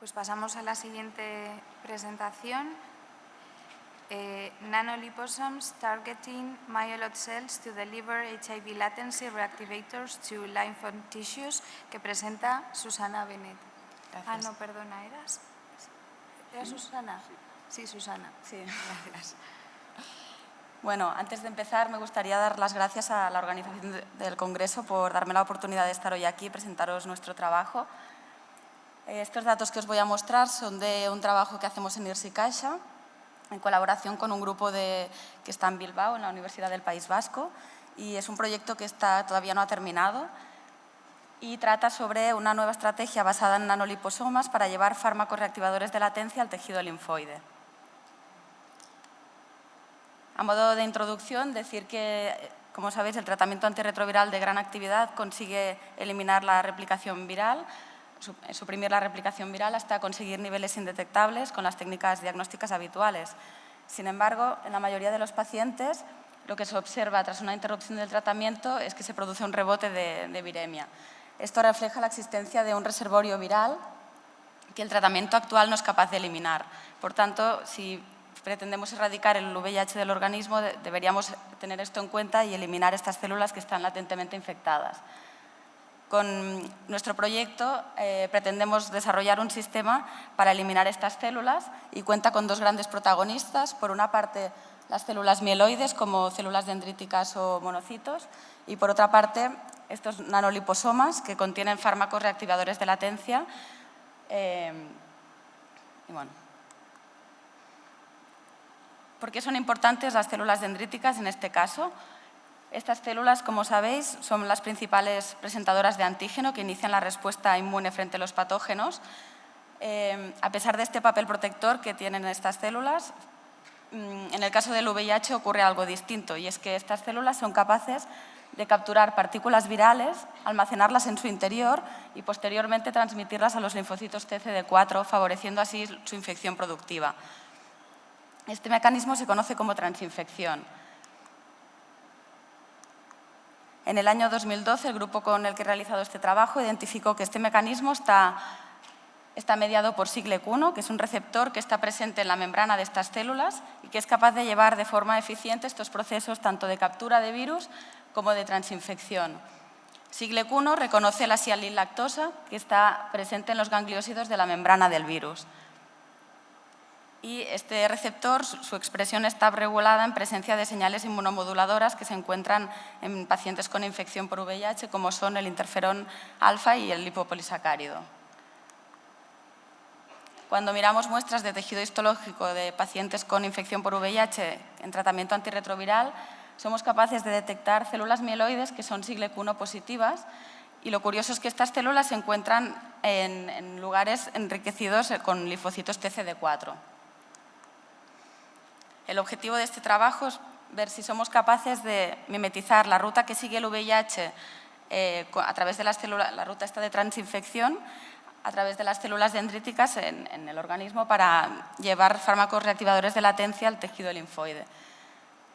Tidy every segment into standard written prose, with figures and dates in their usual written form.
Pues pasamos a la siguiente presentación. Nanoliposomes targeting myeloid cells to deliver HIV latency reactivators to lymphoid tissues, que presenta Susana Benet. Gracias. No, perdona, ¿eras Susana? Sí, Susana. Sí. Gracias. Bueno, antes de empezar me gustaría dar las gracias a la organización del Congreso por darme la oportunidad de estar hoy aquí y presentaros nuestro trabajo. Estos datos que os voy a mostrar son de un trabajo que hacemos en IRSI Caixa, en colaboración con un grupo que está en Bilbao, en la Universidad del País Vasco, y es un proyecto que todavía no ha terminado y trata sobre una nueva estrategia basada en nanoliposomas para llevar fármacos reactivadores de latencia al tejido linfoide. A modo de introducción, decir que, como sabéis, el tratamiento antirretroviral de gran actividad consigue eliminar la replicación viral, suprimir la replicación viral hasta conseguir niveles indetectables con las técnicas diagnósticas habituales. Sin embargo, en la mayoría de los pacientes, lo que se observa tras una interrupción del tratamiento es que se produce un rebote de viremia. Esto refleja la existencia de un reservorio viral que el tratamiento actual no es capaz de eliminar. Por tanto, si pretendemos erradicar el VIH del organismo, deberíamos tener esto en cuenta y eliminar estas células que están latentemente infectadas. Con nuestro proyecto pretendemos desarrollar un sistema para eliminar estas células y cuenta con dos grandes protagonistas. Por una parte, las células mieloides como células dendríticas o monocitos y por otra parte, estos nanoliposomas que contienen fármacos reactivadores de latencia. ¿Por qué son importantes las células dendríticas en este caso? Estas células, como sabéis, son las principales presentadoras de antígeno que inician la respuesta inmune frente a los patógenos. A pesar de este papel protector que tienen estas células, en el caso del VIH ocurre algo distinto, y es que estas células son capaces de capturar partículas virales, almacenarlas en su interior y posteriormente transmitirlas a los linfocitos TCD4, favoreciendo así su infección productiva. Este mecanismo se conoce como transinfección. En el año 2012, el grupo con el que he realizado este trabajo identificó que este mecanismo está mediado por Siglec-1, que es un receptor que está presente en la membrana de estas células y que es capaz de llevar de forma eficiente estos procesos tanto de captura de virus como de transinfección. Siglec-1 reconoce la sialin-lactosa que está presente en los gangliósidos de la membrana del virus. Y este receptor, su expresión está regulada en presencia de señales inmunomoduladoras que se encuentran en pacientes con infección por VIH, como son el interferón alfa y el lipopolisacárido. Cuando miramos muestras de tejido histológico de pacientes con infección por VIH en tratamiento antirretroviral, somos capaces de detectar células mieloides que son Siglec-1 positivas, y lo curioso es que estas células se encuentran en lugares enriquecidos con linfocitos TCD4. El objetivo de este trabajo es ver si somos capaces de mimetizar la ruta que sigue el VIH a través de las células, la ruta esta de transinfección, a través de las células dendríticas en el organismo para llevar fármacos reactivadores de latencia al tejido linfoide.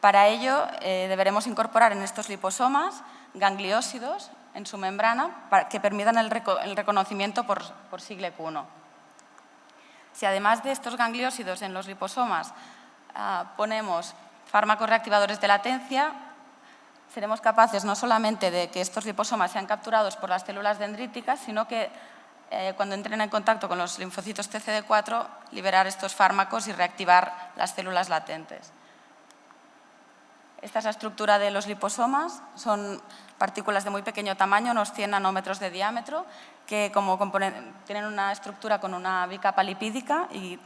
Para ello, deberemos incorporar en estos liposomas gangliósidos en su membrana que permitan el reconocimiento por Siglec-1. Si además de estos gangliósidos en los liposomas ponemos fármacos reactivadores de latencia, seremos capaces no solamente de que estos liposomas sean capturados por las células dendríticas, sino que cuando entren en contacto con los linfocitos TCD4, liberar estos fármacos y reactivar las células latentes. Esta es la estructura de los liposomas. Son partículas de muy pequeño tamaño, unos 100 nanómetros de diámetro, que tienen una estructura con una bicapa lipídica y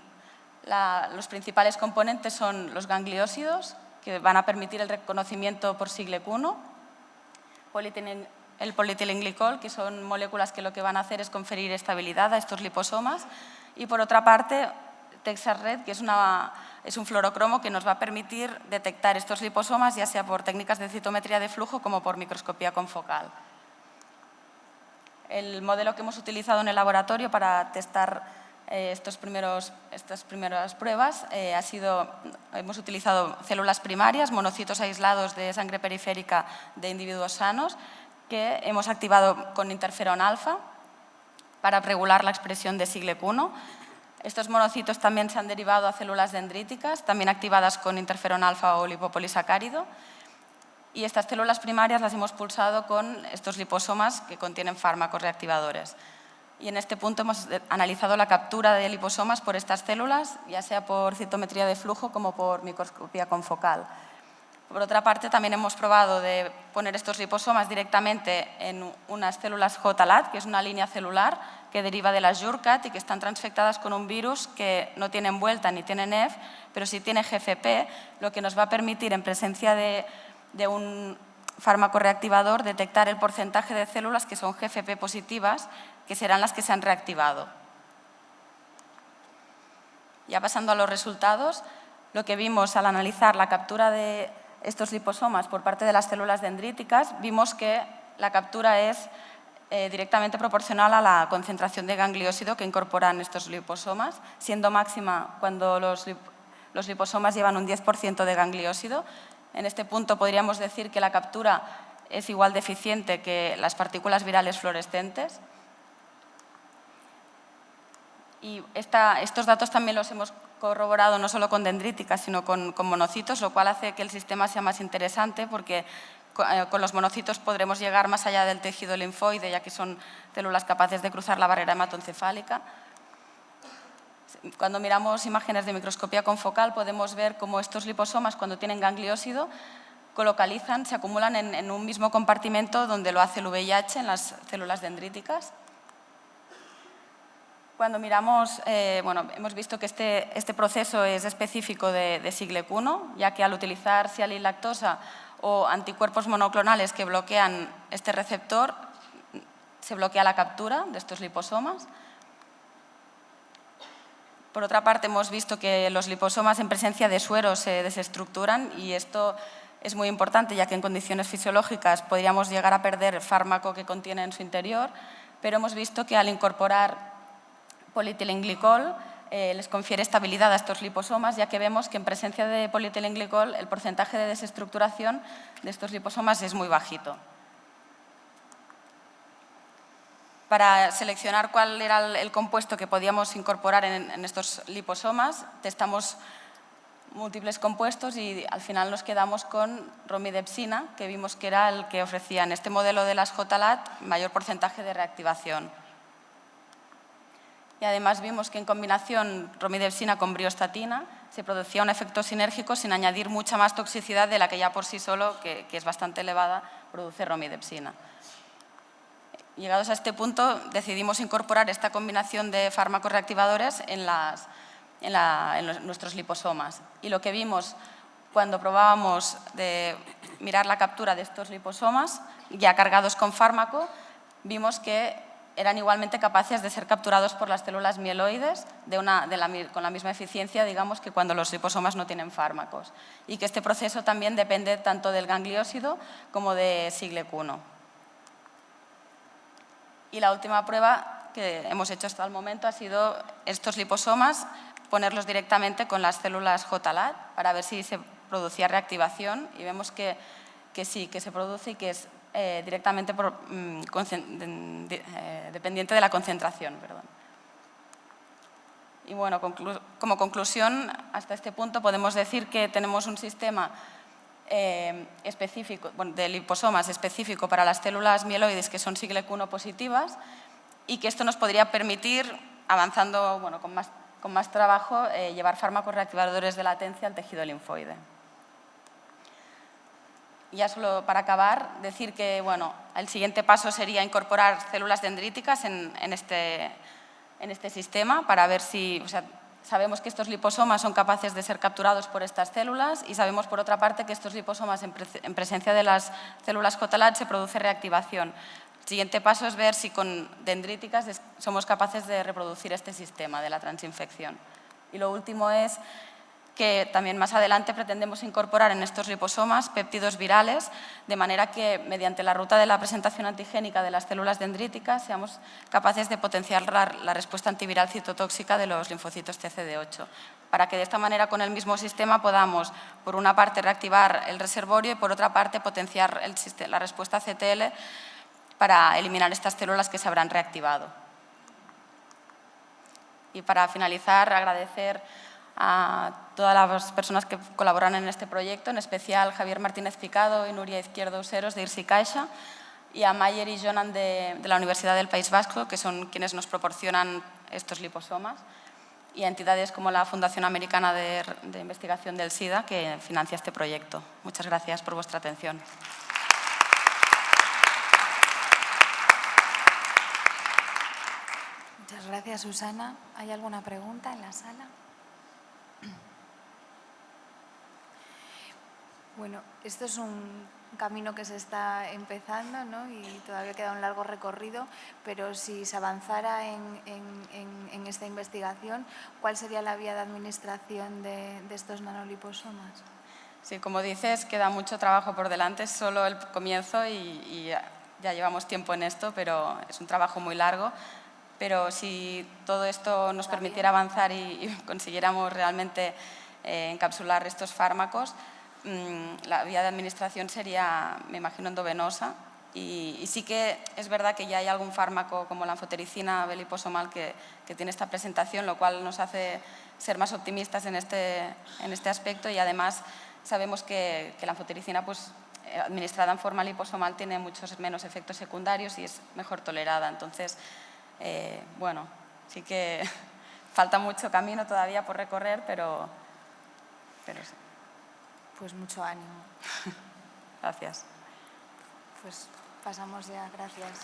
los principales componentes son los gangliósidos, que van a permitir el reconocimiento por Siglec-1, el polietilenglicol, que son moléculas que lo que van a hacer es conferir estabilidad a estos liposomas, y por otra parte, Texarred, que es un fluorocromo que nos va a permitir detectar estos liposomas, ya sea por técnicas de citometría de flujo como por microscopía confocal. El modelo que hemos utilizado en el laboratorio para testar estas primeras pruebas hemos utilizado células primarias, monocitos aislados de sangre periférica de individuos sanos, que hemos activado con interferón alfa para regular la expresión de Siglec-1. Estos monocitos también se han derivado a células dendríticas, también activadas con interferón alfa o lipopolisacárido. Y estas células primarias las hemos pulsado con estos liposomas que contienen fármacos reactivadores. Y en este punto hemos analizado la captura de liposomas por estas células, ya sea por citometría de flujo como por microscopía confocal. Por otra parte, también hemos probado de poner estos liposomas directamente en unas células JLAT, que es una línea celular que deriva de las JURCAT y que están transfectadas con un virus que no tiene envuelta ni tiene NEF, pero sí tiene GFP, lo que nos va a permitir, en presencia de un fármaco reactivador, detectar el porcentaje de células que son GFP positivas, que serán las que se han reactivado. Ya pasando a los resultados, lo que vimos al analizar la captura de estos liposomas por parte de las células dendríticas, vimos que la captura es directamente proporcional a la concentración de gangliósido que incorporan estos liposomas, siendo máxima cuando los liposomas llevan un 10% de gangliósido. En este punto podríamos decir que la captura es igual de eficiente que las partículas virales fluorescentes. Y estos datos también los hemos corroborado no solo con dendríticas, sino con monocitos, lo cual hace que el sistema sea más interesante porque con los monocitos podremos llegar más allá del tejido linfoide, ya que son células capaces de cruzar la barrera hematoencefálica. Cuando miramos imágenes de microscopía confocal podemos ver cómo estos liposomas, cuando tienen gangliósido, colocalizan, se acumulan en un mismo compartimento donde lo hace el VIH en las células dendríticas. Cuando miramos, hemos visto que este proceso es específico de Siglec-1, ya que al utilizar sialilactosa o anticuerpos monoclonales que bloquean este receptor, se bloquea la captura de estos liposomas. Por otra parte, hemos visto que los liposomas en presencia de suero se desestructuran y esto es muy importante, ya que en condiciones fisiológicas podríamos llegar a perder el fármaco que contiene en su interior, pero hemos visto que al incorporar polietilenglicol les confiere estabilidad a estos liposomas, ya que vemos que en presencia de polietilenglicol el porcentaje de desestructuración de estos liposomas es muy bajito. Para seleccionar cuál era el compuesto que podíamos incorporar en estos liposomas, testamos múltiples compuestos y al final nos quedamos con romidepsina, que vimos que era el que ofrecía en este modelo de las JLAT mayor porcentaje de reactivación. Y además vimos que en combinación romidepsina con briostatina se producía un efecto sinérgico sin añadir mucha más toxicidad de la que ya por sí solo, que es bastante elevada, produce romidepsina. Llegados a este punto, decidimos incorporar esta combinación de fármacos reactivadores en nuestros liposomas. Y lo que vimos cuando probábamos de mirar la captura de estos liposomas, ya cargados con fármaco, vimos que eran igualmente capaces de ser capturados por las células mieloides con la misma eficiencia, digamos, que cuando los liposomas no tienen fármacos. Y que este proceso también depende tanto del gangliósido como de Siglec-1. Y la última prueba que hemos hecho hasta el momento ha sido estos liposomas, ponerlos directamente con las células JLAT para ver si se producía reactivación y vemos que sí, que se produce y que es directamente dependiente de la concentración. Perdón. Y bueno, como conclusión, hasta este punto podemos decir que tenemos un sistema específico, de liposomas específico para las células mieloides que son Siglec-1 positivas y que esto nos podría permitir, avanzando con más trabajo, llevar fármacos reactivadores de latencia al tejido linfoide. Ya solo para acabar, decir que el siguiente paso sería incorporar células dendríticas en este sistema para ver si... sabemos que estos liposomas son capaces de ser capturados por estas células y sabemos, por otra parte, que estos liposomas en presencia de las células JLAT se produce reactivación. El siguiente paso es ver si con dendríticas somos capaces de reproducir este sistema de la transinfección. Y lo último es que también más adelante pretendemos incorporar en estos liposomas péptidos virales, de manera que mediante la ruta de la presentación antigénica de las células dendríticas seamos capaces de potenciar la respuesta antiviral citotóxica de los linfocitos TCD8, para que de esta manera con el mismo sistema podamos, por una parte, reactivar el reservorio y por otra parte potenciar la respuesta CTL para eliminar estas células que se habrán reactivado. Y para finalizar, agradecer a todas las personas que colaboran en este proyecto, en especial Javier Martínez Picado y Nuria Izquierdo Useros de Irsi Caixa, y a Mayer y Jonan de la Universidad del País Vasco, que son quienes nos proporcionan estos liposomas, y a entidades como la Fundación Americana de Investigación del SIDA, que financia este proyecto. Muchas gracias por vuestra atención. Muchas gracias, Susana. ¿Hay alguna pregunta en la sala? Bueno, esto es un camino que se está empezando, ¿no? Y todavía queda un largo recorrido, pero si se avanzara en esta investigación, ¿cuál sería la vía de administración de estos nanoliposomas? Sí, como dices, queda mucho trabajo por delante, es solo el comienzo y ya llevamos tiempo en esto, pero es un trabajo muy largo. Pero si todo esto nos permitiera avanzar y consiguiéramos realmente encapsular estos fármacos, la vía de administración sería, me imagino, endovenosa. Y sí que es verdad que ya hay algún fármaco como la anfotericina B-liposomal que tiene esta presentación, lo cual nos hace ser más optimistas en este aspecto, y además sabemos que la anfotericina, pues, administrada en forma liposomal, tiene muchos menos efectos secundarios y es mejor tolerada. Entonces, bueno, sí que falta mucho camino todavía por recorrer, pero sí. Pues mucho ánimo. Gracias. Pues pasamos ya, gracias.